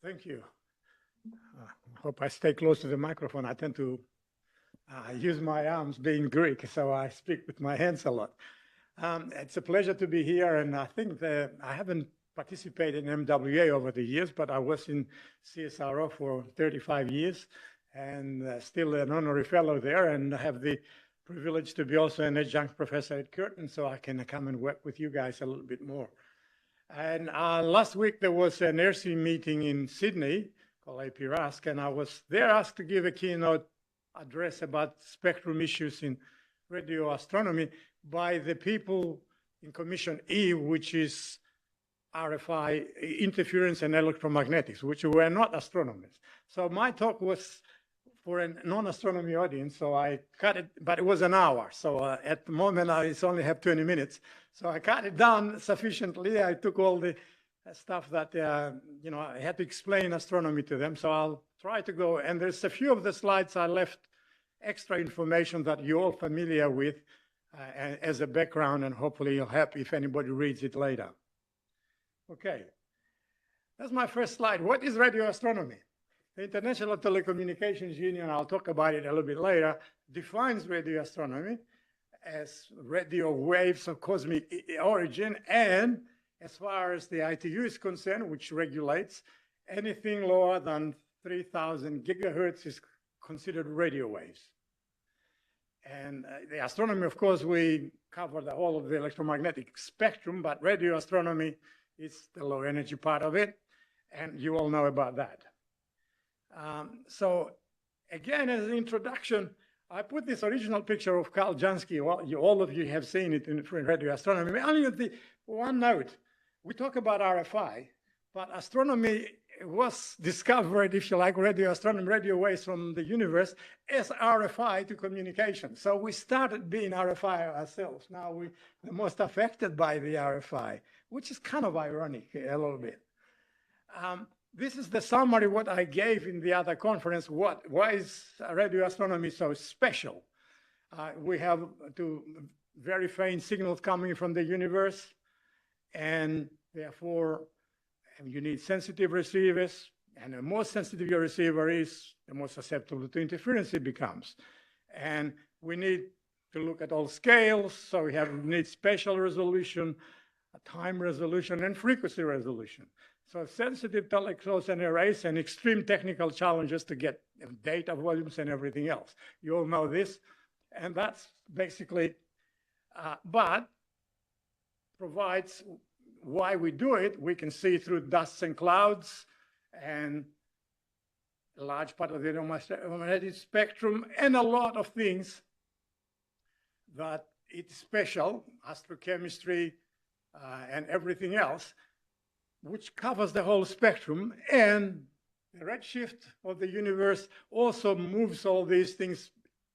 Thank you. I hope I stay close to the microphone. I tend to use my arms being Greek, so I speak with my hands a lot. It's a pleasure to be here, and I think that I haven't participated in MWA over the years, but I was in CSRO for 35 years and still an honorary fellow there, and I have the privilege to be also an adjunct professor at Curtin, so I can come and work with you guys a little bit more. And last week there was an ERSI meeting in Sydney called AP-RASC, and I was there asked to give a keynote address about spectrum issues in radio astronomy by the people in Commission E, which is RFI, interference and electromagnetics, which were not astronomers. So my talk was for a non-astronomy audience, so I cut it, but it was an hour. So at the moment, I only have 20 minutes. So I cut it down sufficiently. I took all the stuff that, I had to explain astronomy to them. So I'll try to go, and there's a few of the slides I left extra information that you're all familiar with as a background, and hopefully you'll help if anybody reads it later. Okay, that's my first slide. What is radio astronomy? The International Telecommunications Union, I'll talk about it a little bit later, defines radio astronomy as radio waves of cosmic origin, and as far as the ITU is concerned, which regulates, anything lower than 3,000 gigahertz is considered radio waves. And the astronomy, of course, we cover the whole of the electromagnetic spectrum, but radio astronomy is the low energy part of it, and you all know about that. So again, as an introduction, I put this original picture of Carl Jansky. Well, all of you have seen it in radio astronomy. Only the one note, we talk about RFI, but astronomy was discovered, if you like, radio astronomy, radio waves from the universe as RFI to communication. So we started being RFI ourselves. Now we're the most affected by the RFI, which is kind of ironic a little bit. This is the summary what I gave in the other conference. Why is radio astronomy so special? We have very faint signals coming from the universe, and therefore you need sensitive receivers, and the more sensitive your receiver is, the more susceptible to interference it becomes. And we need to look at all scales, so we need spatial resolution, time resolution, and frequency resolution. So sensitive telectros and arrays and extreme technical challenges to get data volumes and everything else. You all know this, and that's basically, but provides why we do it. We can see through dust and clouds and a large part of the electromagnetic spectrum and a lot of things that it's special, astrochemistry and everything else, which covers the whole spectrum, and the redshift of the universe also moves all these things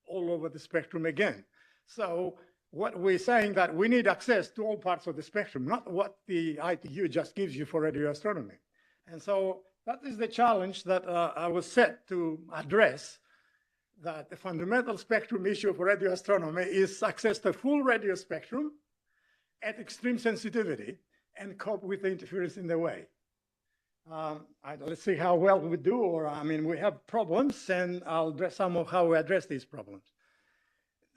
all over the spectrum again. So what we're saying that we need access to all parts of the spectrum, not what the ITU just gives you for radio astronomy. And so that is the challenge that I was set to address, that the fundamental spectrum issue for radio astronomy is access to full radio spectrum at extreme sensitivity and cope with the interference in the way. Let's see how well we do, or we have problems, and I'll address some of how we address these problems.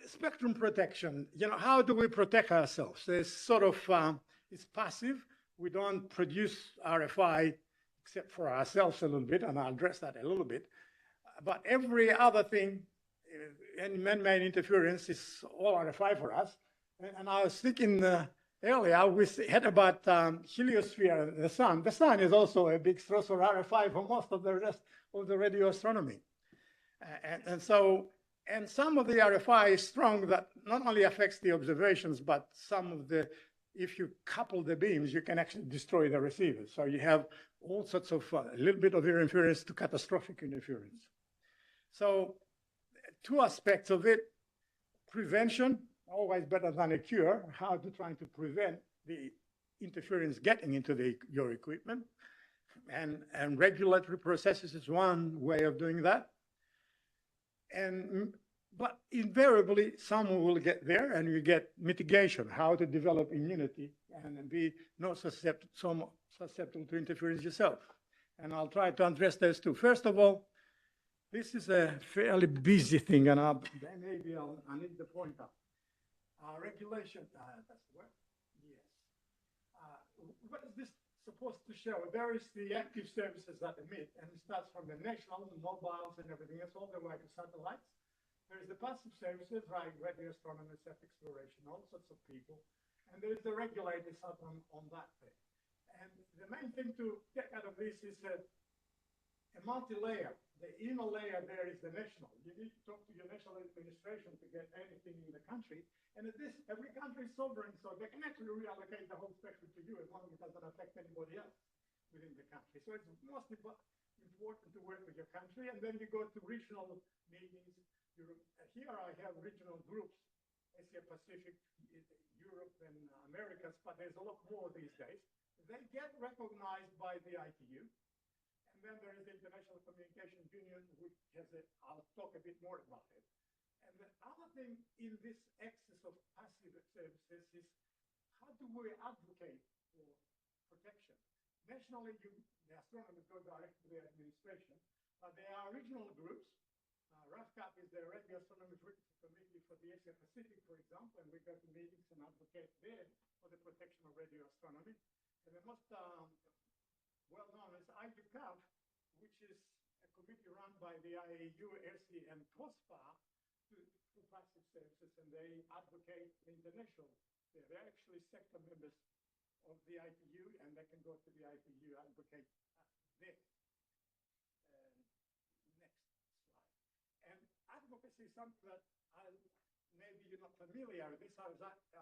Spectrum protection, how do we protect ourselves? It's sort of, it's passive. We don't produce RFI except for ourselves a little bit, and I'll address that a little bit. But every other thing, any man-made interference is all RFI for us. And I was thinking earlier, we had about heliosphere, the sun. The sun is also a big source for RFI for most of the rest of the radio astronomy. And some of the RFI is strong that not only affects the observations, but some of the, if you couple the beams, you can actually destroy the receivers. So you have all sorts of a little bit of interference to catastrophic interference. So two aspects of it: prevention, always better than a cure, how to try to prevent the interference getting into your equipment. And regulatory processes is one way of doing that. But invariably, some will get there, and you get mitigation, how to develop immunity and be not susceptible to interference yourself. and I'll try to address those two. First of all, this is a fairly busy thing, and maybe I need to point out. Regulation, that's the word? Yes. What is this supposed to show? There is the active services that emit, and it starts from the national, the mobiles, and everything else, all the way to satellites. There is the passive services, like radio astronomy, self exploration, all sorts of people. And there is the regulators up on that thing. And the main thing to get out of this is a multi-layer. The inner layer there is the national. You need to talk to your national administration to get anything in the country. And every country is sovereign, so they can actually reallocate the whole spectrum to you as long as it doesn't affect anybody else within the country. So it's most important to work with your country. And then you go to regional meetings. Here I have regional groups, Asia Pacific, Europe, and Americas, but there's a lot more these days. They get recognized by the ITU. And then there is the International Communication Union, which has I'll talk a bit more about it. And the other thing in this axis of passive services is how do we advocate for protection? Nationally, the astronomers go direct to the administration, but there are regional groups. RAFCAP is the Radio Astronomy Committee for the Asia Pacific, for example, and we go to meetings and advocate there for the protection of radio astronomy. And the most well-known is IUCAV, which is a committee run by the IAU, ERSI, and POSPA for passive services, and they advocate the international. They're actually sector members of the ITU, and they can go to the ITU and advocate there. Next slide. And advocacy is something that maybe you're not familiar with. This I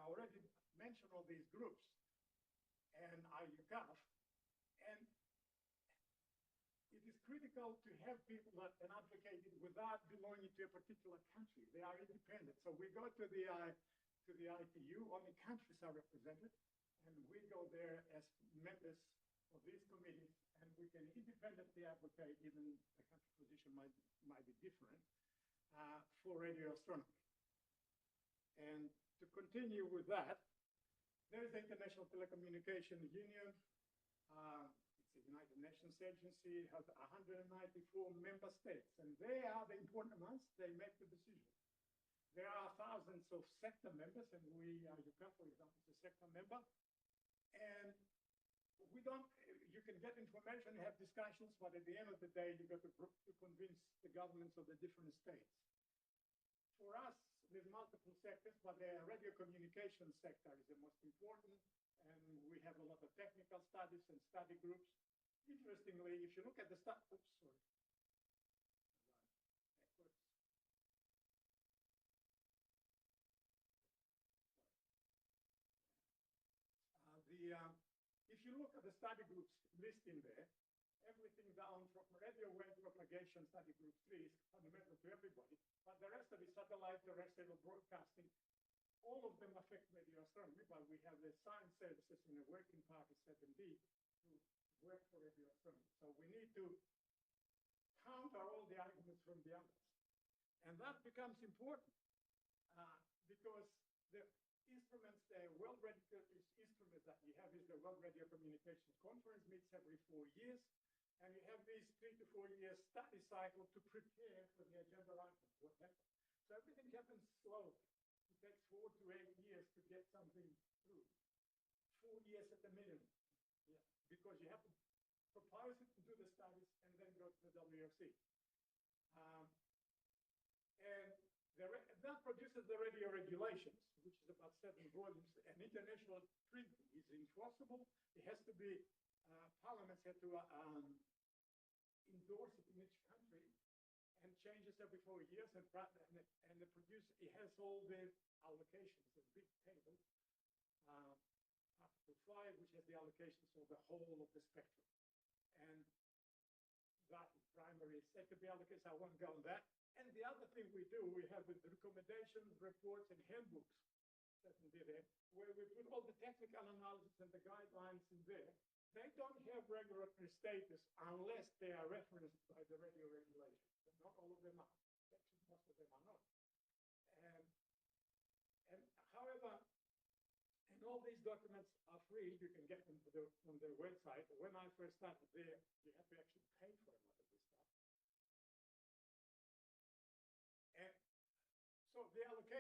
already mentioned all these groups and IUCAF, and it is critical to have people that can advocate it without belonging to a particular country. They are independent. So we go to the ITU, only countries are represented, and we go there as members of these committees, and we can independently advocate, even the country position might be different, for radio astronomy. And to continue with that, there is the International Telecommunication Union. It's a United Nations agency. It has 194 member states, and they are the important ones. They make the decision. There are thousands of sector members, and UCAF, for example, is a sector member. And you can get information, have discussions, but at the end of the day, you got to convince the governments of the different states. For us, there's multiple sectors, but the radio communication sector is the most important, and we have a lot of technical studies and study groups. Interestingly, if you look at the if you look at the study groups list in there, everything down from radio wave propagation study group 3 is fundamental to everybody, but the rest of it, satellite, terrestrial broadcasting, all of them affect radio astronomy, but we have the science services in the working party 7D to work for radio astronomy. So we need to counter all the arguments from the others. And that becomes important because the instruments, the World Radio instrument that you have is the World Radio Communications Conference, meets every 4 years. And you have these 3 to 4 year study cycle to prepare for the agenda items, what happens. So everything happens slowly. It takes 4 to 8 years to get something through. 4 years at a minimum. Yeah. Because you have to propose it to do the studies and then go to the WRC. And that produces the radio regulations, which is about 7 volumes. An international treaty is enforceable. It has to be parliaments have to endorse it in each country, and changes every 4 years. And it has all the allocations, a big table, up to 5, which has the allocations of the whole of the spectrum. And that is primary, secondary allocations. I won't go on that. And the other thing we do, we have the recommendations, reports, and handbooks that we did there, where we put all the technical analysis and the guidelines in there. They don't have regulatory status unless they are referenced by the radio regulations. And not all of them are. Actually, most of them are not. And however, and all these documents are free. You can get them from their website. When I first started there, you had to actually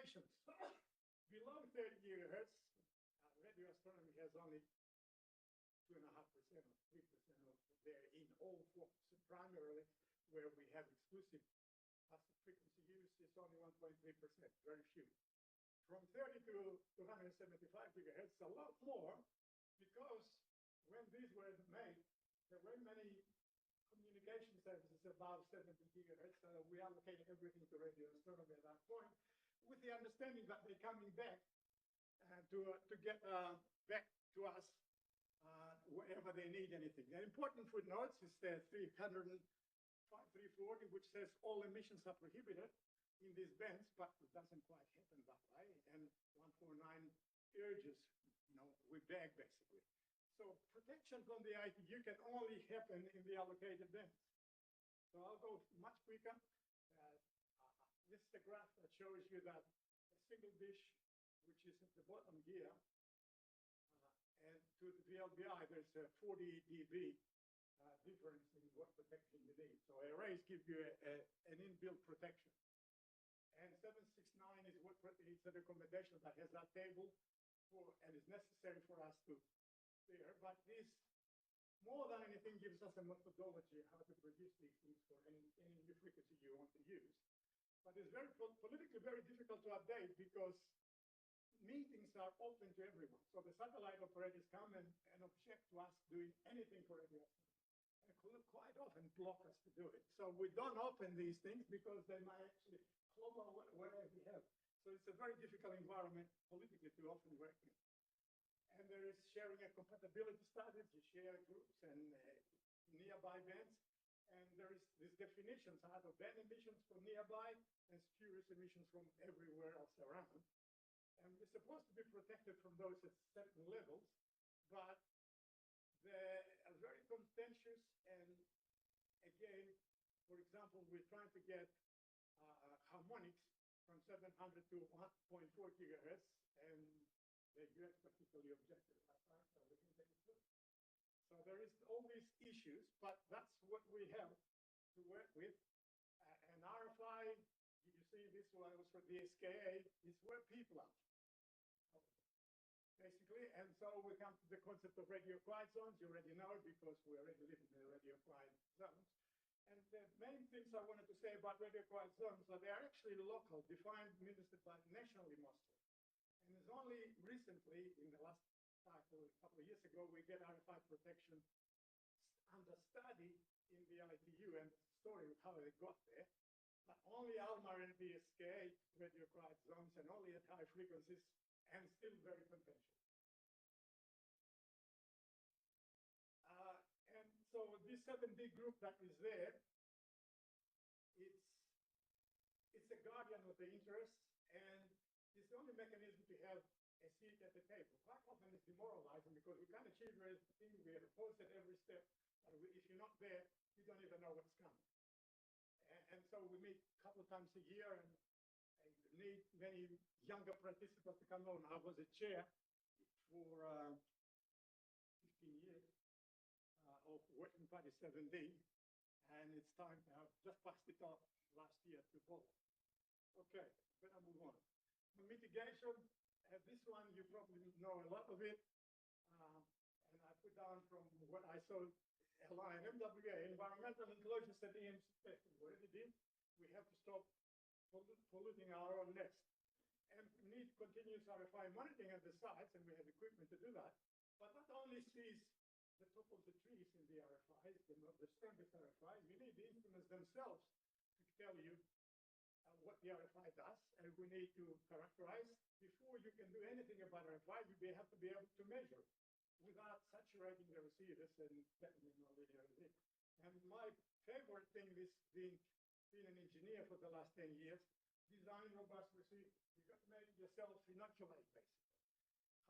emissions. Below 30 gigahertz, radio astronomy has only 2.5% or 3% of their in all forms. So primarily, where we have exclusive passive frequency use, is only 1.3%, very few. From 30 to 275 gigahertz, a lot more, because when these were made, there were many communication services above 70 gigahertz, so we allocated everything to radio astronomy at that point, with the understanding that they're coming back to get back to us wherever they need anything. The important footnotes is the 340, which says all emissions are prohibited in these bands, but it doesn't quite happen that way. And 149 urges, we beg basically. So protection from the ITU can only happen in the allocated bands. So I'll go much quicker. This is the graph that shows you that a single dish, which is at the bottom here, and to the VLBI, there's a 40 dB difference in what protection you need. So arrays give you an inbuilt protection. And 769 is what it's a recommendation that has that table and is necessary for us to there. But this, more than anything, gives us a methodology how to produce these things for any new frequency you want to use. But it's very politically very difficult to update because meetings are open to everyone. So the satellite operators come and object to us doing anything for radio astronomy, and quite often block us to do it. So we don't open these things because they might actually clobber whatever we have. So it's a very difficult environment politically to often work in. And there is sharing of compatibility studies, you share groups and nearby bands. And there is these definitions out of band emissions from nearby and spurious emissions from everywhere else around. And we're supposed to be protected from those at certain levels, but they are very contentious. And again, for example, we're trying to get harmonics from 700 to 1.4 gigahertz, and the US particularly objected at that time, so we can take it through. So there is all these issues, but that's what we have to work with. And RFI, you see this one was for the SKA, is where people are, basically. And so we come to the concept of radio quiet zones. You already know it because we already live in the radio quiet zones. And the main things I wanted to say about radio quiet zones are they are actually local, defined, administered by nationally mostly. And it's only recently, in the last cycle, a couple of years ago, we get RFI protection under study in the ITU and the story of how they got there. But only ALMA and the SKA radio quiet zones and only at high frequencies and still very contentious. And so this 7D group that is there, it's a guardian of the interests, and it's the only mechanism to have a seat at the table. Quite often it's demoralizing because we can't achieve everything, we are opposed at every step, but if you're not there, you don't even know what's coming. And so we meet a couple of times a year, and I need many younger participants to come on. I was a chair for 15 years of Working Party 7D, and it's time to have just passed it off last year to Paul. Okay, better move on. Mitigation, this one you probably know a lot of it, and I put down from what I saw a line, MWA, environmental inclusions at EMC testing. What did it do? We have to stop polluting our own nest. And we need continuous RFI monitoring at the sites, and we have equipment to do that. But that only sees the top of the trees in the RFIs, the strongest RFIs. You need the instruments themselves to tell you what the RFI does, and we need to characterize. Before you can do anything about RFI, you have to be able to measure without saturating the receivers and getting no linear receivers. And my favorite thing is being an engineer for the last 10 years, design robust receivers. You've got to make yourself inoculate, basically.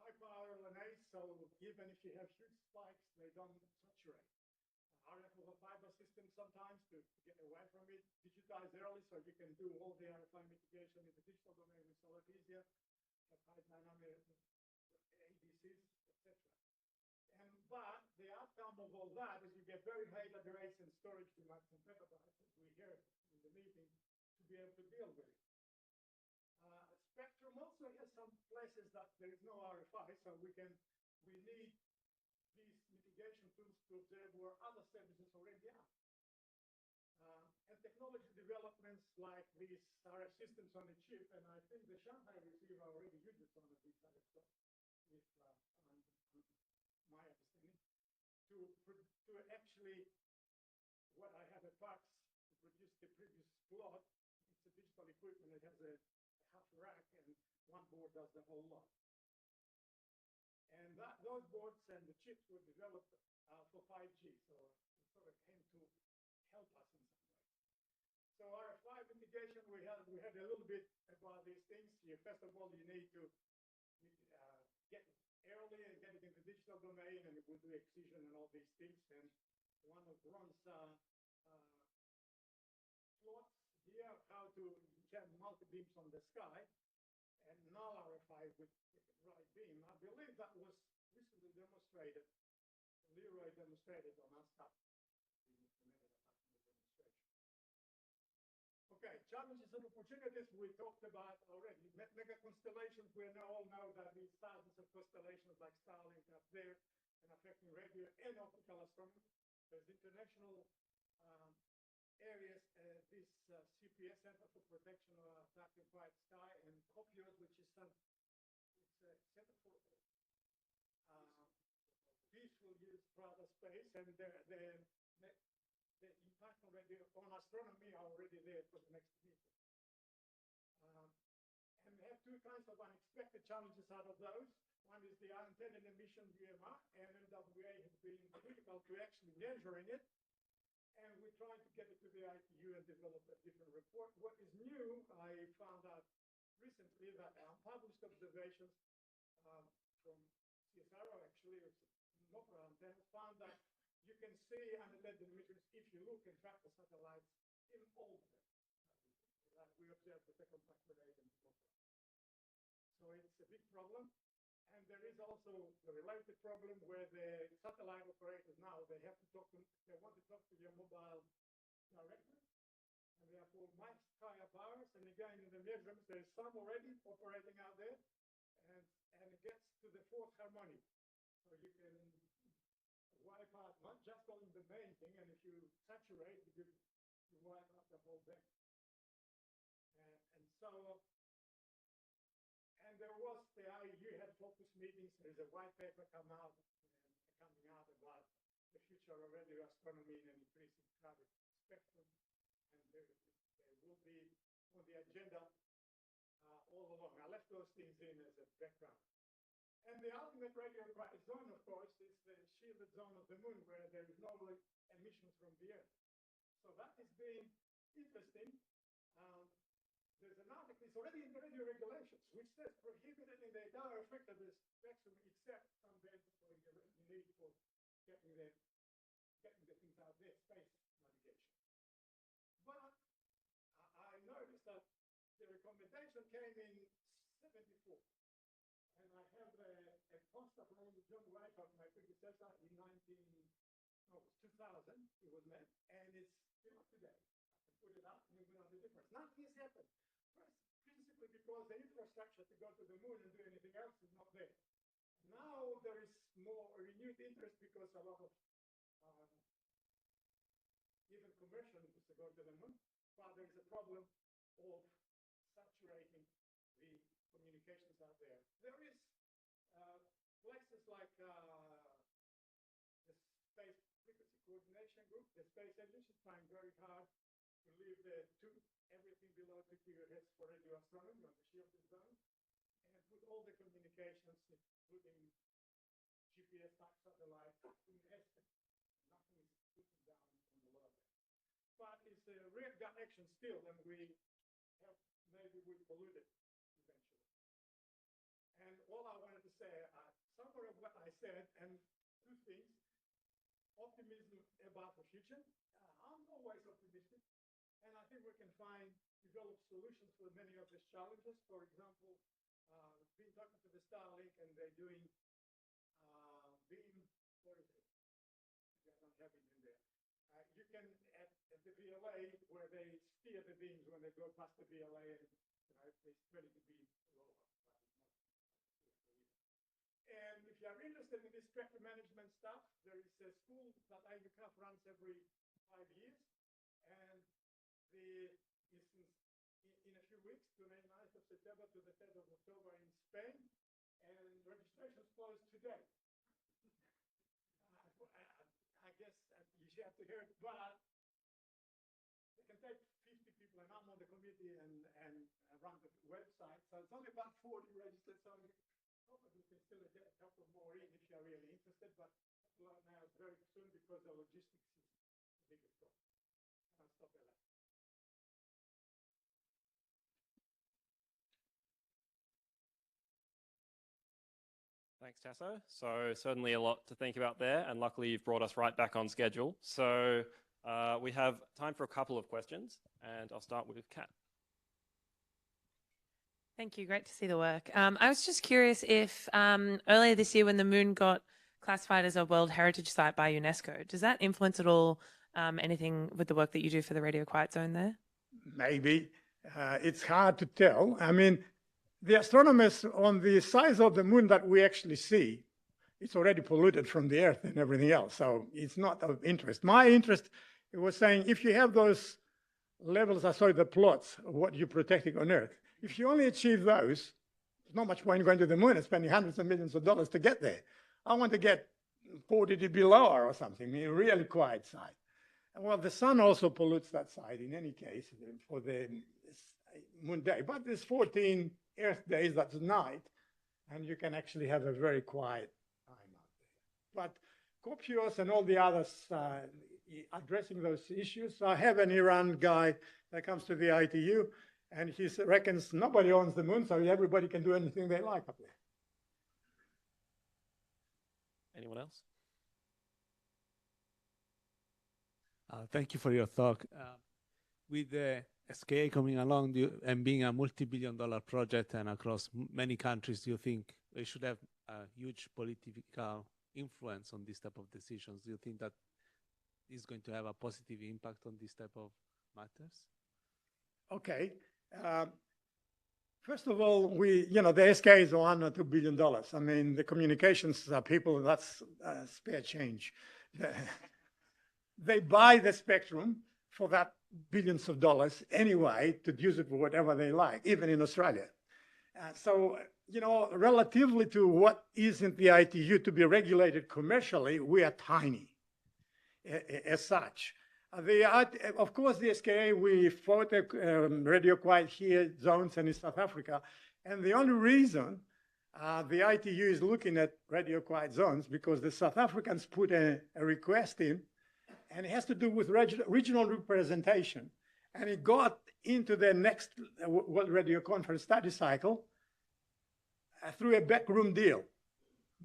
High power LNAs, so even if you have huge spikes, they don't saturate. RF over fiber systems sometimes to get away from it. Digitize early so you can do all the RFI mitigation in the digital domain. It's a lot easier. Have high dynamic ADCs, etc. But the outcome of all that is you get very high data rates and storage to max and petabytes, as we heard in the meeting, to be able to deal with it. Spec also has some places that there is no RFI, so we need these mitigation tools to observe where other services already are. And technology developments like these RF systems on a chip, and I think the Shanghai receiver already uses some of these other stuff, if my understanding, to actually, what I have at PAX to produce the previous plot, it's a digital equipment, it has a half rack, and one board does the whole lot. And those boards and the chips were developed for 5G, so it sort of came to help us in some way. So RFI mitigation, we had a little bit about these things. First of all, you need to get it early and get it in the digital domain, and we'll do excision and all these things. And one of Ron's plots here, how to have multi-beams on the sky, and null RFI with right beam. I believe that was recently demonstrated. Leroy demonstrated on ASCAP. We implemented a customer demonstration. Okay, challenges and opportunities we talked about already. Mega constellations, we all know that these thousands of constellations like Starlink up there and affecting radio and optical astronomy. There's international areas, this CPS, Center for Protection of Classified Sky, and COPIOS, which is it's a Center for Peaceful Use Private Space, and the impact already on astronomy are already there for the next meeting. And we have two kinds of unexpected challenges out of those. One is the unintended emission UMR, and MWA has been critical to actually measuring it. And we're trying to get it to the ITU and develop a different report. What is new, I found out recently that unpublished observations from CSIRO, actually, NOPRA antennas, found that you can see unintended emissions if you look and track the satellites in all of them. That we observed the second factor 8 and NOPRA. So it's a big problem. And there is also the related problem where the satellite operators now, they want to talk to your mobile directly, and therefore much higher powers. And again, in the measurements, there's some already operating out there, and it gets to the fourth harmonic. So you can wipe out not just on the main thing, and if you saturate, you wipe out the whole thing. And there was the IU had focus meetings. There's a white paper coming out about the future of radio astronomy and increasing private spectrum, and there will be on the agenda all along. I left those things in as a background. And the ultimate radio quiet zone, of course, is the shielded zone of the moon, where there is no emissions from the Earth. So that has been interesting. There's an article, it's already in the radio regulations, which says prohibited in the entire effect of the spectrum except some bands for you need for getting the things out there, space navigation. But I noticed that the recommendation came in 74. And I have a poster from John Wyckoff, my predecessor, in 2000, it was made, and it's still up today. I can put it up and you know the difference. Nothing has happened. Principally because the infrastructure to go to the moon and do anything else is not there. Now there is more renewed interest because a lot of even commercial interest to go to the moon, but there is a problem of saturating the communications out there. There is places like the Space Frequency Coordination Group, the space agency, is trying very hard to leave everything below 2 gigahertz for radio astronomy on the shielded zone, and put all the communications, including GPS type satellite, in S. Nothing is putting down on the lower band. But it's a real gut action still, and maybe we pollute it eventually. And all I wanted to say, somewhere of what I said, and two things: optimism about the future. I'm always optimistic. And I think we can develop solutions for many of these challenges. For example, been talking to the Starlink, and they're doing beam, what is it? I don't have it in there. You can, at the VLA, where they steer the beams when they go past the VLA, and it's ready to be lower. are interested in this spectrum management stuff, there is a school that IUCAF runs every 5 years, and the is in a few weeks, to the 9th of September to the 3rd of October in Spain, and registration closed today. I guess you should have to hear it, but they can take 50 people, and I'm on the committee and run the website, so it's only about 40 registered, so hopefully we can still get a couple more in if you're really interested, but now it's very soon because the logistics is the biggest problem. I'll stop there. Thanks, Tasso. So certainly a lot to think about there, and luckily you've brought us right back on schedule. So we have time for a couple of questions, and I'll start with Kat. Thank you. Great to see the work. I was just curious if earlier this year when the moon got classified as a World Heritage Site by UNESCO, does that influence at all anything with the work that you do for the Radio Quiet Zone there? Maybe. It's hard to tell. I mean, the astronomers on the size of the moon that we actually see, it's already polluted from the Earth and everything else, so it's not of interest. My interest, it was saying, if you have those levels, the plots of what you're protecting on Earth, if you only achieve those, there's not much point going to the moon and spending hundreds of millions of dollars to get there. I want to get 40 dB lower or something, a really quiet side. And well, the sun also pollutes that side in any case for the moon day, but there's 14 Earth days, that's night, and you can actually have a very quiet time out there. But COPUOS and all the others addressing those issues. I have an Iran guy that comes to the ITU, and he reckons nobody owns the moon, so everybody can do anything they like up there. Anyone else? Thank you for your talk. With the SKA coming along and being a multi-billion-dollar project and across many countries, do you think they should have a huge political influence on this type of decisions? Do you think that is going to have a positive impact on this type of matters? Okay. First of all, the SK is $1 or $2 billion. I mean, the communications people, that's spare change. They buy the spectrum for that billions of dollars anyway to use it for whatever they like, even in Australia. So, relatively to what isn't the ITU to be regulated commercially, we are tiny as such. Of course, the SKA, we fought radio quiet here zones and in South Africa. And the only reason the ITU is looking at radio quiet zones because the South Africans put a request in, and it has to do with regional representation. And it got into the next World Radio Conference study cycle through a backroom deal.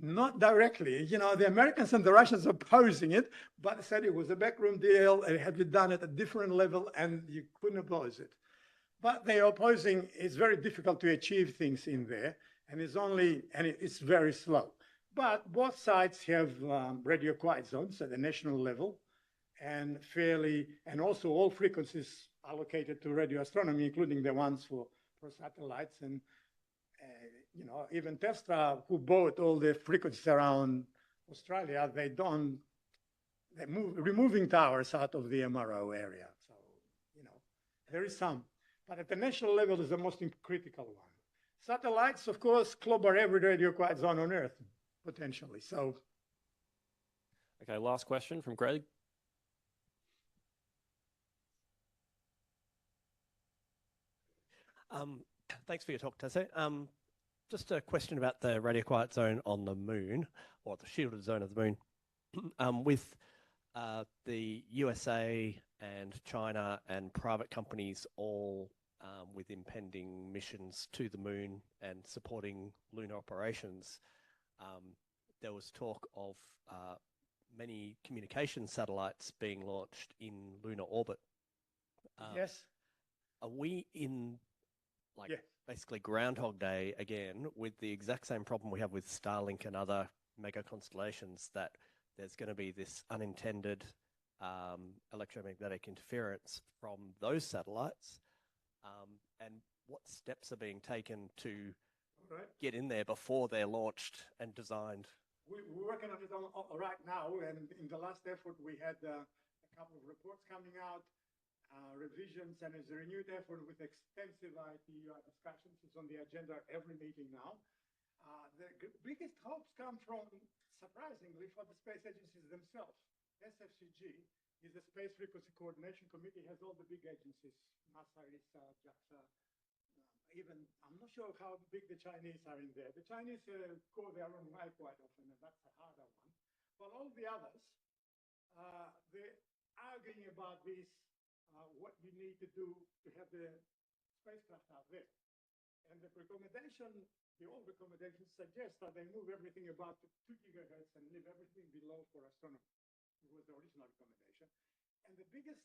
Not directly. The Americans and the Russians opposing it, but they said it was a backroom deal, and it had been done at a different level, and you couldn't oppose it. But they opposing, it's very difficult to achieve things in there, and it's very slow. But both sides have radio quiet zones at the national level, and also all frequencies allocated to radio astronomy, including the ones for satellites. And even Telstra, who bought all the frequencies around Australia, they're removing towers out of the MRO area. So, there is some. But at the national level is the most critical one. Satellites, of course, clobber every radio quiet zone on Earth, potentially. So. Okay, last question from Greg. Thanks for your talk, Tasso. Just a question about the radio quiet zone on the moon, or the shielded zone of the moon. With the USA and China and private companies all with impending missions to the moon and supporting lunar operations, there was talk of many communication satellites being launched in lunar orbit. Yes. Are we in basically Groundhog Day again with the exact same problem we have with Starlink and other mega constellations, that there's going to be this unintended electromagnetic interference from those satellites? And what steps are being taken to get in there before they're launched and designed? we're working on it right now, and in the last effort, we had a couple of reports coming out, revisions, and it's a renewed effort with extensive IT discussions. It's on the agenda every meeting now. The biggest hopes come from, surprisingly, for the space agencies themselves. SFCG is the Space Frequency Coordination Committee, has all the big agencies, NASA, ESA, JAXA, even, I'm not sure how big the Chinese are in there. The Chinese call their own way quite often, and that's a harder one. But all the others, they're arguing about this, what you need to do to have the spacecraft out there. And the recommendation, the old recommendations suggest that they move everything about 2 gigahertz and leave everything below for astronomy. It was the original recommendation. And the biggest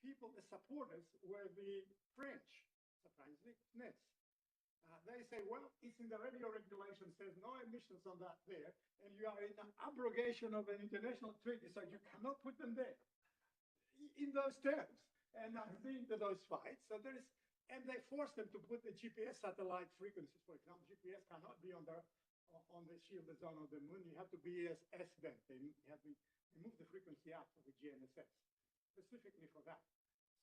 people, the supporters, were the French, surprisingly, NES. They say, well, it's in the radio regulation, says no emissions on that there, and you are in an abrogation of an international treaty, so you cannot put them there in those terms. And I've been to those fights. So there is, and they forced them to put the GPS satellite frequencies, for example. GPS cannot be on the shielded zone of the moon. You have to be as S-band. They have to move the frequency out of the GNSS specifically for that.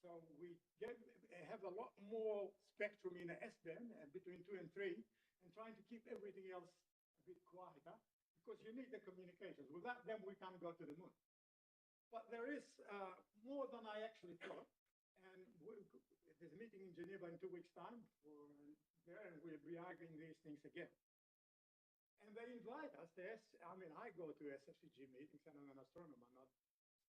So we have a lot more spectrum in the S-band between 2 and 3, and trying to keep everything else a bit quieter, because you need the communications. Without them, we can't go to the moon. But there is more than I actually thought. And there's a meeting in Geneva in 2 weeks' time there, and we'll be arguing these things again. And they invite us to, I mean, I go to SFCG meetings, and I'm an astronomer, not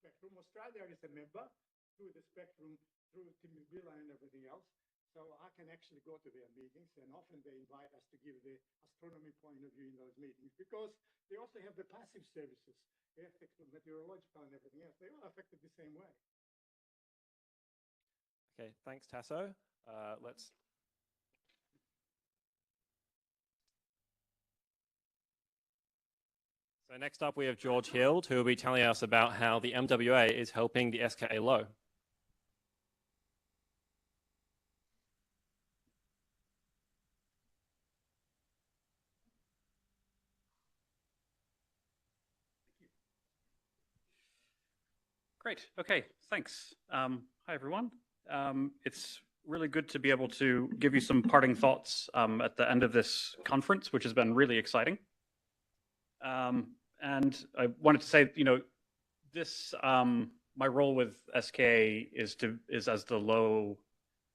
Spectrum. Australia is a member through the Spectrum, through Tim Billa and everything else. So I can actually go to their meetings, and often they invite us to give the astronomy point of view in those meetings, because they also have the passive services, ethics, meteorological and everything else. They all affected the same way. Okay, thanks, Tasso. So next up, we have George Hild, who will be telling us about how the MWA is helping the SKA low. Great. Okay, thanks. Hi, everyone. It's really good to be able to give you some parting thoughts at the end of this conference, which has been really exciting. And I wanted to say, you know, this, my role with SKA is as the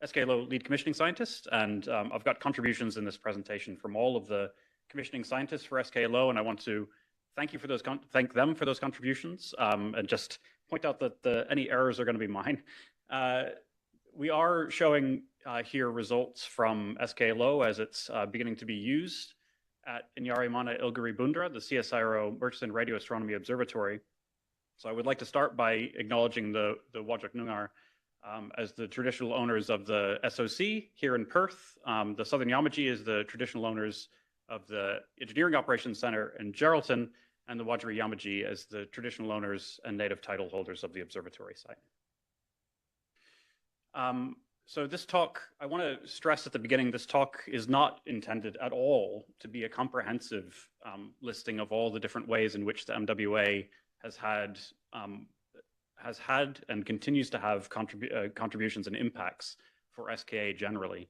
SKA Low lead commissioning scientist, and I've got contributions in this presentation from all of the commissioning scientists for SKA Low, and I want to thank them for those contributions, and just point out that any errors are going to be mine. We are showing here results from SKA Low as it's beginning to be used at Inyari Mana Ilgari Bundra, the CSIRO Murchison Radio Astronomy Observatory. So I would like to start by acknowledging the Whadjuk Noongar as the traditional owners of the SOC here in Perth. The Southern Yamaji is the traditional owners of the Engineering Operations Center in Geraldton, and the Wajiri Yamaji as the traditional owners and native title holders of the observatory site. So this talk, I want to stress at the beginning, this talk is not intended at all to be a comprehensive listing of all the different ways in which the MWA has had and continues to have contributions and impacts for SKA generally.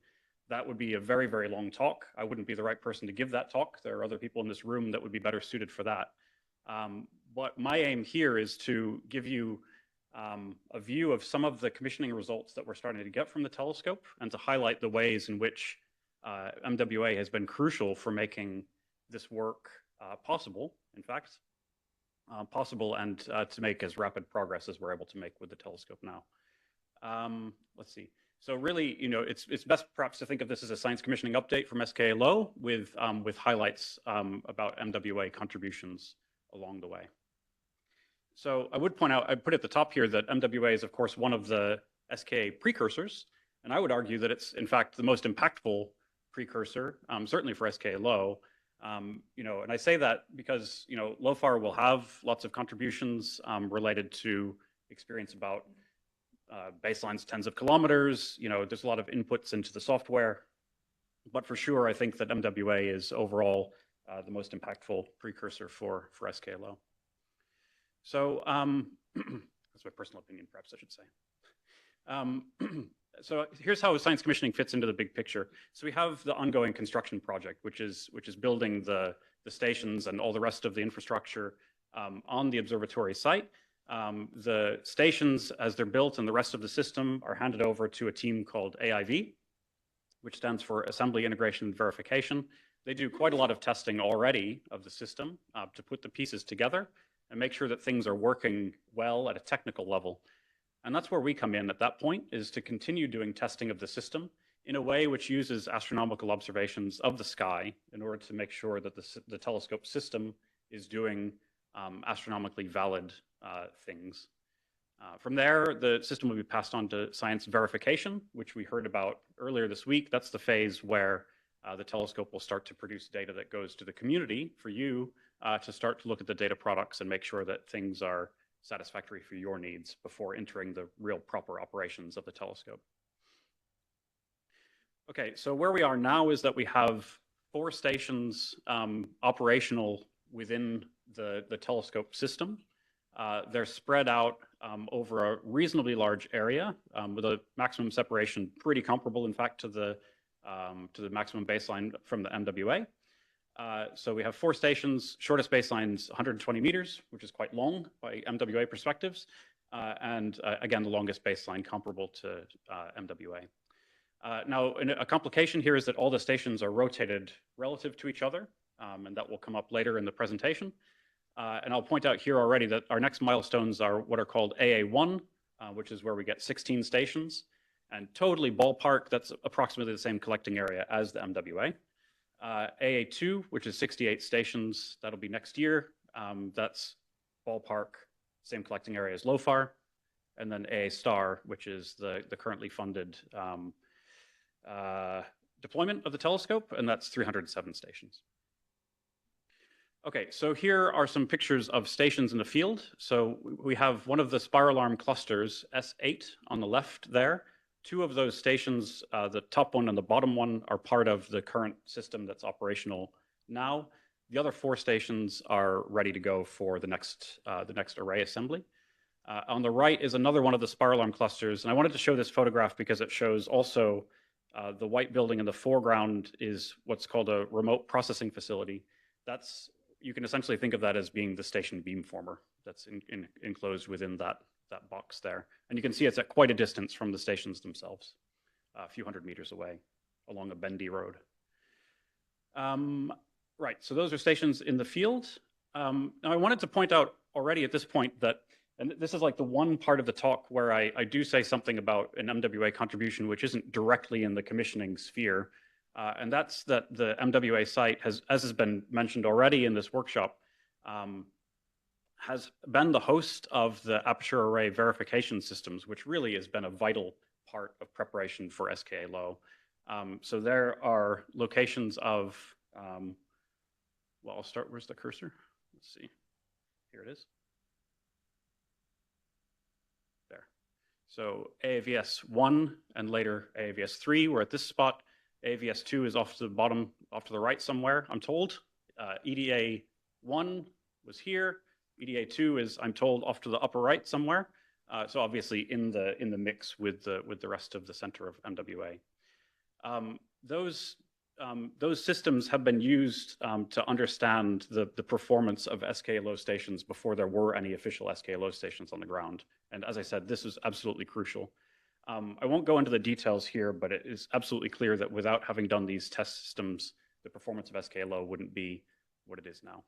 That would be a very, very long talk. I wouldn't be the right person to give that talk. There are other people in this room that would be better suited for that. But my aim here is to give you a view of some of the commissioning results that we're starting to get from the telescope, and to highlight the ways in which MWA has been crucial for making this work possible, in fact, and to make as rapid progress as we're able to make with the telescope now. Let's see. So really, you know, it's best perhaps to think of this as a science commissioning update from SKA Low with highlights about MWA contributions along the way. So I would point out, I put at the top here that MWA is, of course, one of the SKA precursors, and I would argue that it's, in fact, the most impactful precursor, certainly for SKA Low. You know, and I say that because, you know, LOFAR will have lots of contributions related to experience about baselines tens of kilometers. You know, there's a lot of inputs into the software, but for sure, I think that MWA is overall the most impactful precursor for SKLO. So that's my personal opinion, perhaps I should say. So here's how science commissioning fits into the big picture. So we have the ongoing construction project, which is building the stations and all the rest of the infrastructure on the observatory site. The stations, as they're built, and the rest of the system are handed over to a team called AIV, which stands for Assembly Integration and Verification. They do quite a lot of testing already of the system to put the pieces together and make sure that things are working well at a technical level. And that's where we come in at that point, is to continue doing testing of the system in a way which uses astronomical observations of the sky in order to make sure that the telescope system is doing astronomically valid things. From there, the system will be passed on to science verification, which we heard about earlier this week. That's the phase where the telescope will start to produce data that goes to the community for you to start to look at the data products and make sure that things are satisfactory for your needs before entering the real proper operations of the telescope. Okay, so where we are now is that we have 4 stations operational within the telescope system. They're spread out over a reasonably large area with a maximum separation pretty comparable, in fact, to the maximum baseline from the MWA. So we have 4 stations, shortest baseline's 120 meters, which is quite long by MWA perspectives, and again, the longest baseline comparable to MWA. Now, a complication here is that all the stations are rotated relative to each other, and that will come up later in the presentation. And I'll point out here already that our next milestones are what are called AA1, which is where we get 16 stations, and totally ballpark, that's approximately the same collecting area as the MWA. AA2, which is 68 stations, that'll be next year. That's ballpark, same collecting area as LOFAR. And then AA star, which is the currently funded deployment of the telescope, and that's 307 stations. Okay, so here are some pictures of stations in the field. So we have one of the spiral arm clusters, S8, on the left there. 2 of those stations, the top one and the bottom one, are part of the current system that's operational now. The other 4 stations are ready to go for the next array assembly. On the right is another one of the spiral arm clusters, and I wanted to show this photograph because it shows also the white building in the foreground is what's called a remote processing facility. You can essentially think of that as being the station beamformer that's enclosed within that box there. And you can see it's at quite a distance from the stations themselves, a few hundred meters away along a bendy road. Right, so those are stations in the field. Now I wanted to point out already at this point that, and this is like the one part of the talk where I do say something about an MWA contribution which isn't directly in the commissioning sphere, and that's that the MWA site, as has been mentioned already in this workshop, has been the host of the aperture array verification systems, which really has been a vital part of preparation for SKLO. So there are locations of, well, I'll start, where's the cursor? Let's see, here it is. There. So AAVS 1 and later AAVS 3 were at this spot. AAVS 2 is off to the bottom, off to the right somewhere, I'm told. EDA 1 was here. EDA 2 is, I'm told, off to the upper right somewhere. So obviously in the mix with the rest of the center of MWA. Those systems have been used to understand the performance of SKLO stations before there were any official SKLO stations on the ground. And as I said, this is absolutely crucial. I won't go into the details here, but it is absolutely clear that without having done these test systems, the performance of SKLO wouldn't be what it is now.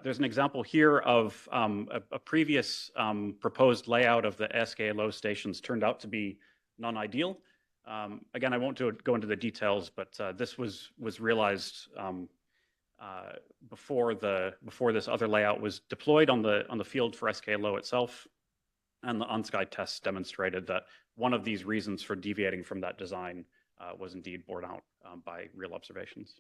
There's an example here of a previous proposed layout of the SKLO stations turned out to be non-ideal. Again, I won't go into the details, but this was realized before this other layout was deployed on the field for SKLO itself, and the on-sky tests demonstrated that one of these reasons for deviating from that design was indeed borne out by real observations.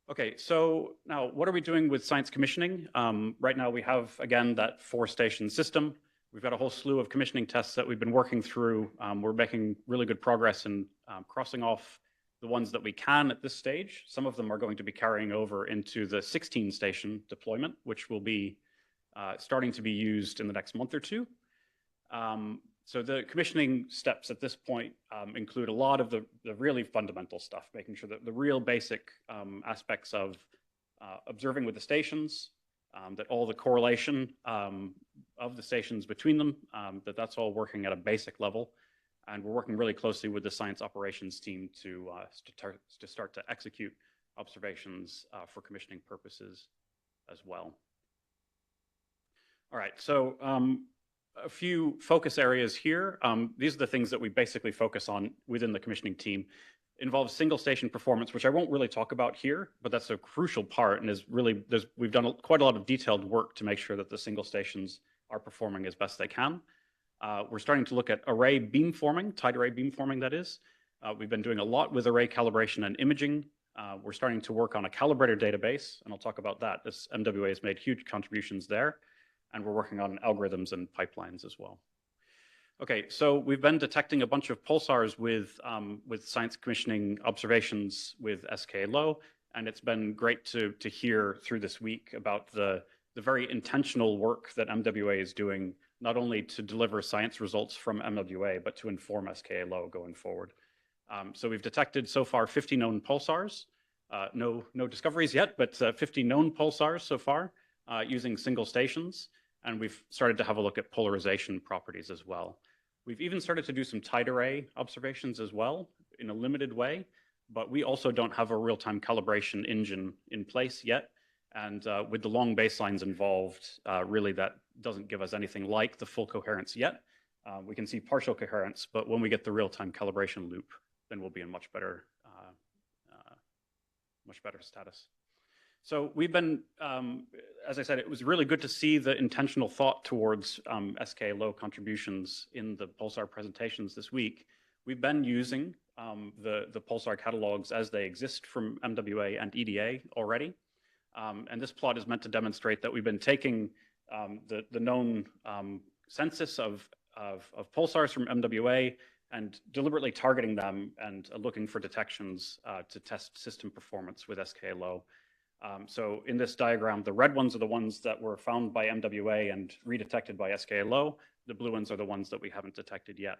Okay, so now what are we doing with science commissioning? Right now we have, again, that 4-station system. We've got a whole slew of commissioning tests that we've been working through. We're making really good progress in crossing off the ones that we can at this stage. Some of them are going to be carrying over into the 16 station deployment, which will be starting to be used in the next month or two. So the commissioning steps at this point include a lot of the really fundamental stuff, making sure that the real basic aspects of observing with the stations, that all the correlation of the stations between them, that's all working at a basic level. And we're working really closely with the science operations team to start to execute observations for commissioning purposes as well. All right, so a few focus areas here. These are the things that we basically focus on within the commissioning team. Involves single station performance, which I won't really talk about here, but that's a crucial part and is really, we've done quite a lot of detailed work to make sure that the single stations are performing as best they can. We're starting to look at array beamforming, tide array beamforming that is. We've been doing a lot with array calibration and imaging. We're starting to work on a calibrator database, and I'll talk about that. This MWA has made huge contributions there, and we're working on algorithms and pipelines as well. Okay, so we've been detecting a bunch of pulsars with science commissioning observations with SK-LOW, and it's been great to hear through this week about the very intentional work that MWA is doing, not only to deliver science results from MWA, but to inform SK-LOW going forward. So we've detected so far 50 known pulsars, no discoveries yet, but 50 known pulsars so far using single stations, and we've started to have a look at polarization properties as well. We've even started to do some tide array observations as well in a limited way, but we also don't have a real-time calibration engine in place yet. And with the long baselines involved, really that doesn't give us anything like the full coherence yet. We can see partial coherence, but when we get the real-time calibration loop, then we'll be in much better status. So we've been, as I said, it was really good to see the intentional thought towards SK-LOW contributions in the pulsar presentations this week. We've been using the pulsar catalogs as they exist from MWA and EDA already. And this plot is meant to demonstrate that we've been taking the known census of pulsars from MWA and deliberately targeting them and looking for detections to test system performance with SK-LOW. So in this diagram, the red ones are the ones that were found by MWA and redetected by SK-LOW. The blue ones are the ones that we haven't detected yet.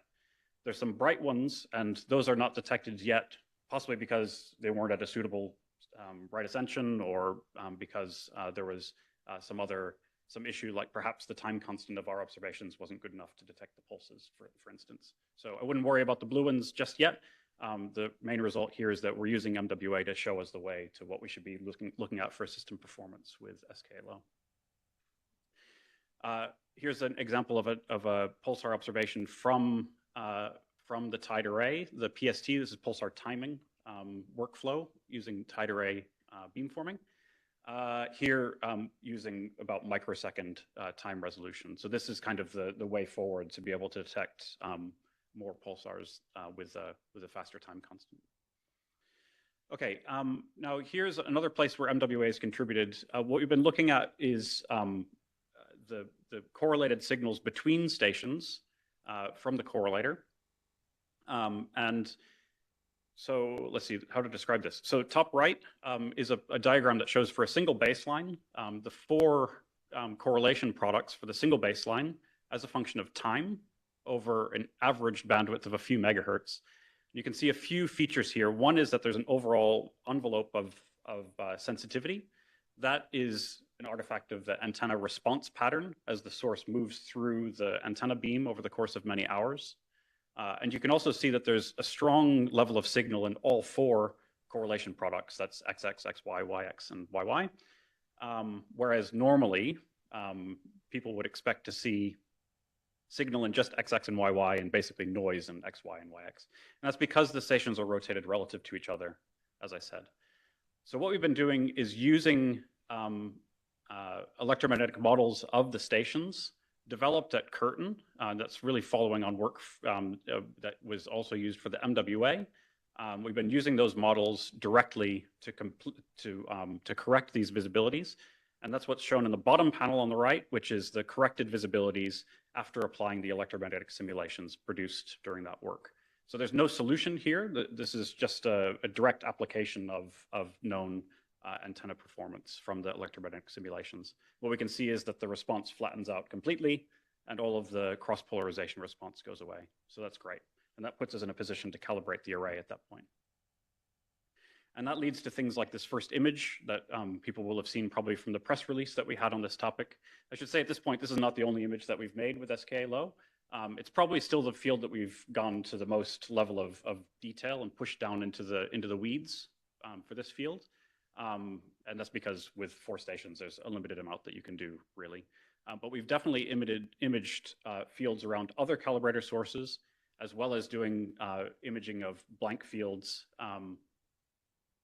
There's some bright ones, and those are not detected yet, possibly because they weren't at a suitable bright ascension, or because there was some issue, like perhaps the time constant of our observations wasn't good enough to detect the pulses, for instance. So I wouldn't worry about the blue ones just yet. The main result here is that we're using MWA to show us the way to what we should be looking at for system performance with SK-LOW. Here's an example of a pulsar observation from the tide array, the PST. This is pulsar timing workflow using tide array beamforming. Here using about microsecond time resolution. So this is kind of the way forward to be able to detect more pulsars with a faster time constant. Okay, now here's another place where MWA has contributed. What we've been looking at is the correlated signals between stations from the correlator. And so let's see how to describe this. So top right is a diagram that shows for a single baseline, the four correlation products for the single baseline as a function of time over an average bandwidth of a few megahertz. You can see a few features here. One is that there's an overall envelope of sensitivity. That is an artifact of the antenna response pattern as the source moves through the antenna beam over the course of many hours. And you can also see that there's a strong level of signal in all four correlation products. That's XX, XY, YX, and YY. Whereas normally, people would expect to see signal in just XX and YY and basically noise in XY and YX. And that's because the stations are rotated relative to each other, as I said. So what we've been doing is using electromagnetic models of the stations developed at Curtin. That's really following on work that was also used for the MWA. We've been using those models directly to correct these visibilities. And that's what's shown in the bottom panel on the right, which is the corrected visibilities after applying the electromagnetic simulations produced during that work. So there's no solution here. This is just a direct application of known antenna performance from the electromagnetic simulations. What we can see is that the response flattens out completely and all of the cross-polarization response goes away. So that's great. And that puts us in a position to calibrate the array at that point. And that leads to things like this first image that people will have seen probably from the press release that we had on this topic. I should say at this point, this is not the only image that we've made with SKA low. It's probably still the field that we've gone to the most level of detail and pushed down into the weeds for this field. And that's because with 4 stations, there's a limited amount that you can do, really. But we've definitely imaged fields around other calibrator sources, as well as doing imaging of blank fields,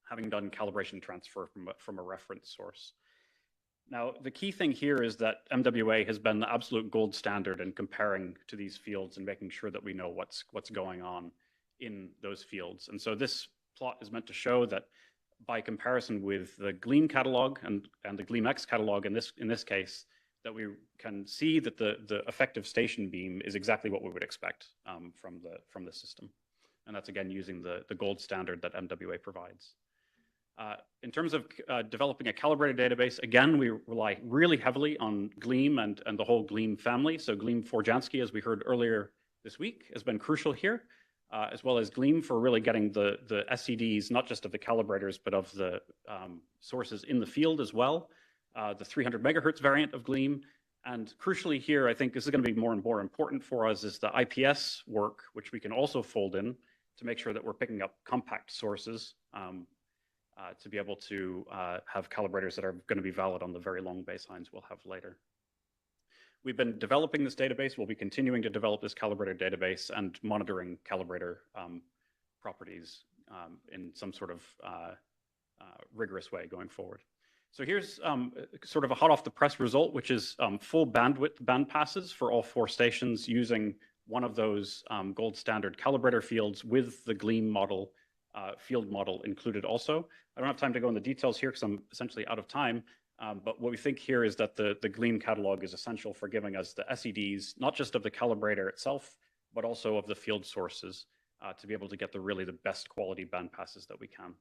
having done calibration transfer from a reference source. Now, the key thing here is that MWA has been the absolute gold standard in comparing to these fields and making sure that we know what's going on in those fields. And so this plot is meant to show that by comparison with the Gleam catalog and the GleamX catalog in this case, that we can see that the effective station beam is exactly what we would expect from the system. And that's again using the gold standard that MWA provides. In terms of developing a calibrated database, again, we rely really heavily on Gleam and the whole Gleam family. So Gleam Forjansky, as we heard earlier this week, has been crucial here, as well as Gleam for really getting the SEDs, not just of the calibrators, but of the sources in the field as well. The 300 megahertz variant of Gleam. And crucially here, I think this is going to be more and more important for us, is the IPS work, which we can also fold in to make sure that we're picking up compact sources to be able to have calibrators that are going to be valid on the very long baselines we'll have later. We've been developing this database. We'll be continuing to develop this calibrator database and monitoring calibrator properties in some sort of rigorous way going forward. So here's sort of a hot off the press result, which is full bandwidth band passes for all 4 stations using one of those gold standard calibrator fields with the Gleam model, field model included also. I don't have time to go into details here because I'm essentially out of time. But what we think here is that the Gleam catalog is essential for giving us the SEDs, not just of the calibrator itself, but also of the field sources to be able to get really the best quality band passes that we can.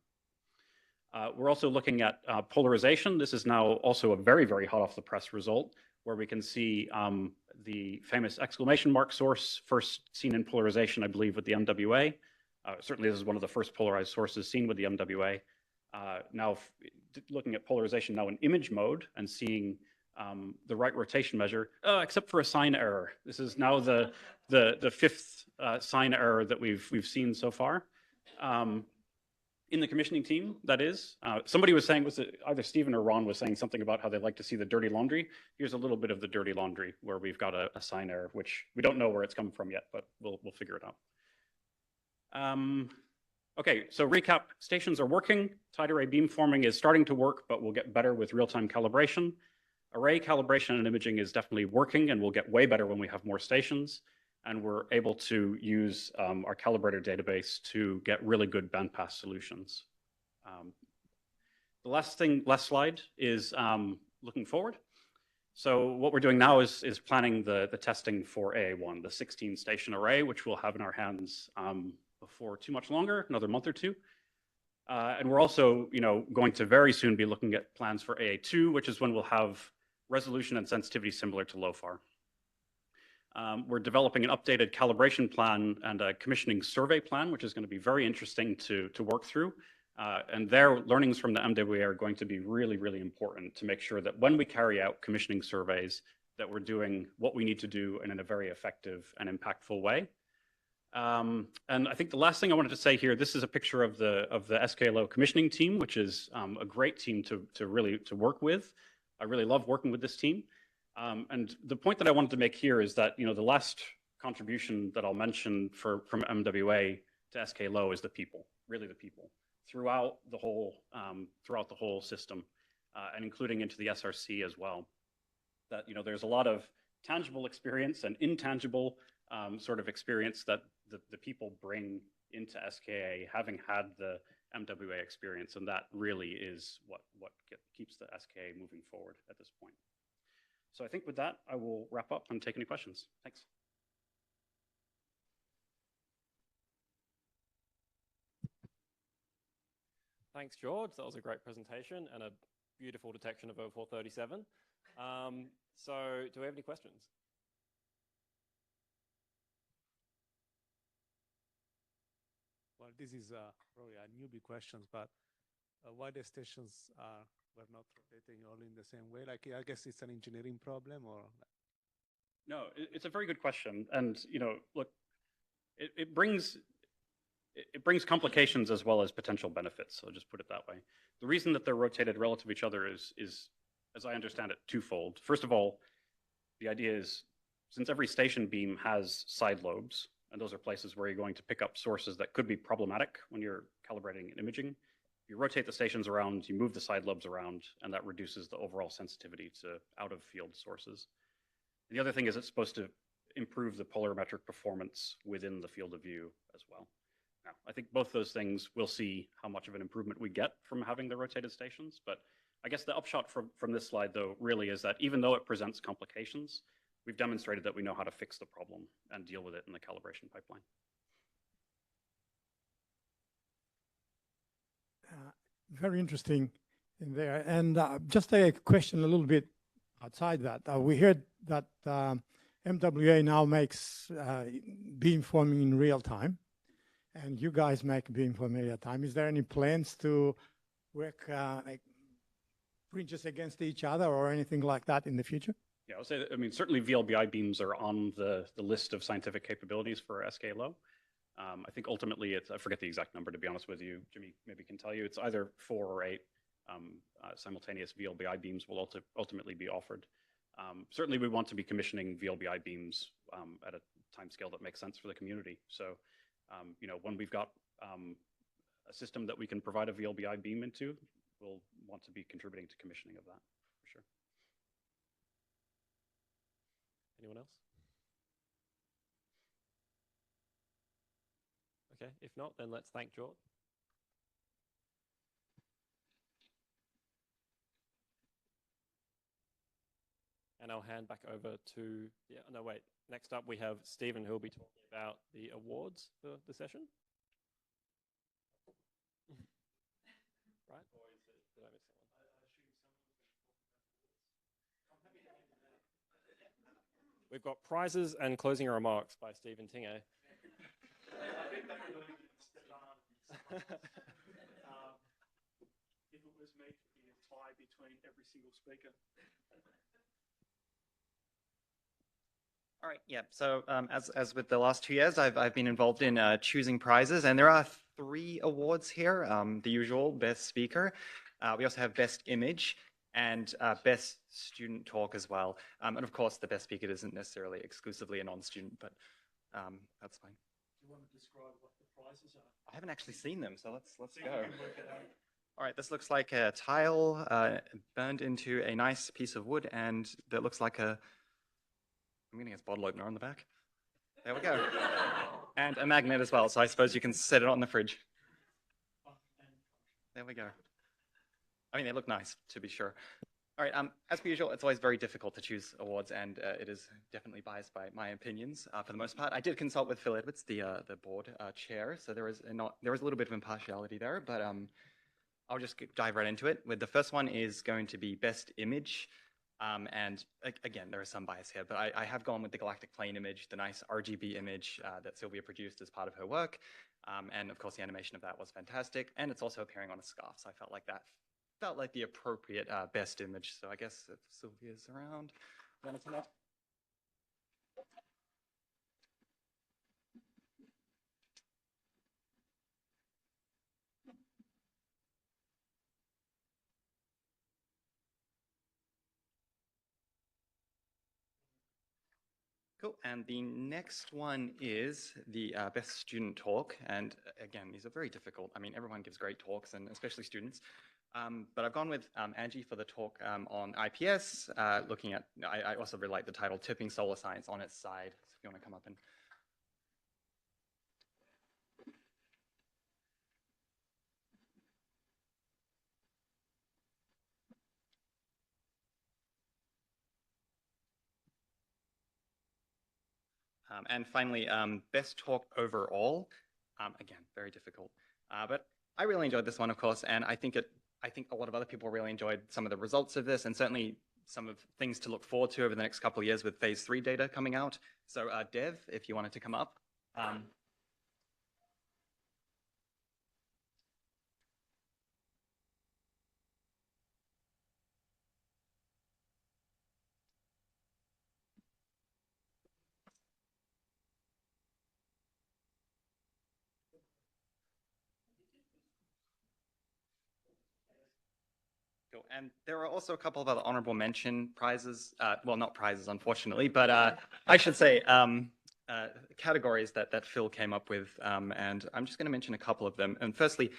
We're also looking at polarization. This is now also a very, very hot off the press result where we can see the famous exclamation mark source first seen in polarization, I believe, with the MWA. Certainly this is one of the first polarized sources seen with the MWA. Now looking at polarization now in image mode and seeing the right rotation measure, except for a sign error. This is now the 5th sign error that we've seen so far. In the commissioning team, that is. Somebody was saying, was it either Stephen or Ron was saying something about how they like to see the dirty laundry. Here's a little bit of the dirty laundry where we've got a sign error, which we don't know where it's come from yet, but we'll figure it out. Okay, so recap, stations are working. Tide array beamforming is starting to work, but we'll get better with real-time calibration. Array calibration and imaging is definitely working, and we'll get way better when we have more stations. And we're able to use our calibrator database to get really good bandpass solutions. The last slide is looking forward. So what we're doing now is planning the testing for AA1, the 16 station array, which we'll have in our hands before too much longer, another month or 2. And we're also, going to very soon be looking at plans for AA2, which is when we'll have resolution and sensitivity similar to LOFAR. We're developing an updated calibration plan and a commissioning survey plan, which is going to be very interesting to work through. And their learnings from the MWA are going to be really, really important to make sure that when we carry out commissioning surveys, that we're doing what we need to do and in a very effective and impactful way. And I think the last thing I wanted to say here, this is a picture of the SKLO commissioning team, which is a great team to really work with. I really love working with this team. And the point that I wanted to make here is that, the last contribution that I'll mention from MWA to SK Low is the people, really the people, throughout the whole system, and including into the SRC as well. That, there's a lot of tangible experience and intangible sort of experience that the people bring into SKA, having had the MWA experience, and that really is what keeps the SKA moving forward at this point. So I think with that, I will wrap up and take any questions. Thanks. Thanks, George. That was a great presentation and a beautiful detection of 0437. So do we have any questions? Well, this is probably a newbie question, but why the stations were not rotating all in the same way? Like, I guess it's an engineering problem, or? No, it's a very good question. And, you know, look, it brings complications as well as potential benefits. So I'll just put it that way. The reason that they're rotated relative to each other is, as I understand it, twofold. First of all, the idea is, since every station beam has side lobes, and those are places where you're going to pick up sources that could be problematic when you're calibrating and imaging, you rotate the stations around, you move the side lobes around, and that reduces the overall sensitivity to out-of-field sources. And the other thing is it's supposed to improve the polarimetric performance within the field of view as well. Now, I think both those things, we'll see how much of an improvement we get from having the rotated stations, but I guess the upshot from this slide, though, really is that even though it presents complications, we've demonstrated that we know how to fix the problem and deal with it in the calibration pipeline. Very interesting in there. And just a question a little bit outside that. We heard that MWA now makes beamforming in real time, and you guys make beamforming in real time. Is there any plans to work like fringes against each other or anything like that in the future? Yeah, I would say that, I mean, certainly VLBI beams are on the list of scientific capabilities for SK low. I think ultimately it's, I forget the exact number, to be honest with you. Jimmy maybe can tell you. It's either 4 or 8 simultaneous VLBI beams will ultimately be offered. Certainly we want to be commissioning VLBI beams at a time scale that makes sense for the community. So, you know, when we've got a system that we can provide a VLBI beam into, we'll want to be contributing to commissioning of that, for sure. Anyone else? Okay, if not, then let's thank George. And I'll hand back over to, yeah, no, wait. Next up, we have Stephen, who will be talking about the awards for the session. Right? Or is it, did I miss someone? We've got prizes and closing remarks by Stephen Tinge. If it was me, it would be a tie between every single speaker. All right, yeah. So as with the last 2 years, I've been involved in choosing prizes, and there are 3 awards here. The usual best speaker. We also have best image and best student talk as well. And of course, the best speaker isn't necessarily exclusively a non-student, but that's fine. Do you want to describe what the prizes are? I haven't actually seen them, so let's go. All right, this looks like a tile burned into a nice piece of wood, and that looks like a, I'm getting a bottle opener on the back. There we go. And a magnet as well, so I suppose you can set it on the fridge. There we go. I mean, they look nice, to be sure. All right, as per usual, it's always very difficult to choose awards, and it is definitely biased by my opinions for the most part. I did consult with Phil Edwards, the board chair, so there is a little bit of impartiality there, but I'll just dive right into it. With the first one is going to be best image. And again, there is some bias here, but I have gone with the galactic plane image, the nice RGB image that Sylvia produced as part of her work. And of course, the animation of that was fantastic. And it's also appearing on a scarf, so I felt like that felt like the appropriate best image. So I guess if Sylvia's around, you want to come up? Cool, and the next one is the best student talk. And again, these are very difficult. I mean, everyone gives great talks, and especially students. But I've gone with Angie for the talk on IPS, looking at, I also really like the title, Tipping Solar Science on its Side. So if you want to come up and. And finally, best talk overall. Again, very difficult. But I really enjoyed this one, of course, and I think a lot of other people really enjoyed some of the results of this, and certainly some of things to look forward to over the next couple of years with phase 3 data coming out. So Dev, if you wanted to come up. Cool. And there are also a couple of other honorable mention prizes. Well, not prizes, unfortunately, but I should say categories that Phil came up with. And I'm just going to mention a couple of them. And firstly,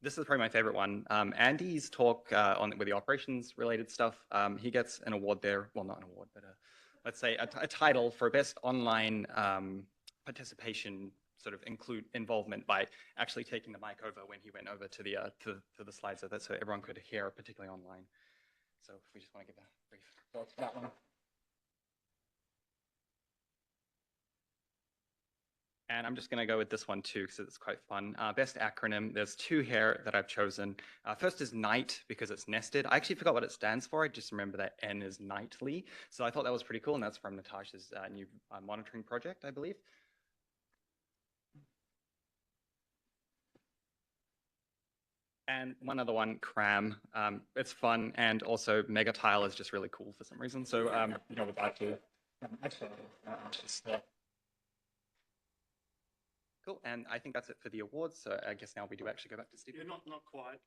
this is probably my favorite one. Andy's talk with the operations related stuff. He gets an award there. Well, not an award, but let's say a title for best online participation, sort of involvement by actually taking the mic over when he went over to the slides of that, so everyone could hear, particularly online. So if we just want to give a brief thought to that one. And I'm just going to go with this one too, because it's quite fun. Best acronym, there's two here that I've chosen. First is NIGHT, because it's nested. I actually forgot what it stands for. I just remember that N is nightly. So I thought that was pretty cool, and that's from Natasha's new monitoring project, I believe. And one other one, CRAM. It's fun, and also Megatile is just really cool for some reason. So you know, with that too. Cool, and I think that's it for the awards. So I guess now we do actually go back to Steve. Yeah, not quite.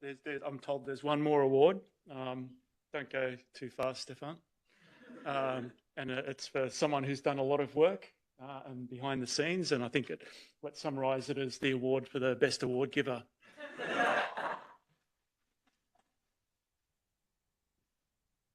I'm told there's one more award. Don't go too fast, Stefan. And it's for someone who's done a lot of work and behind the scenes. And I think let's summarize it as the award for the best award giver.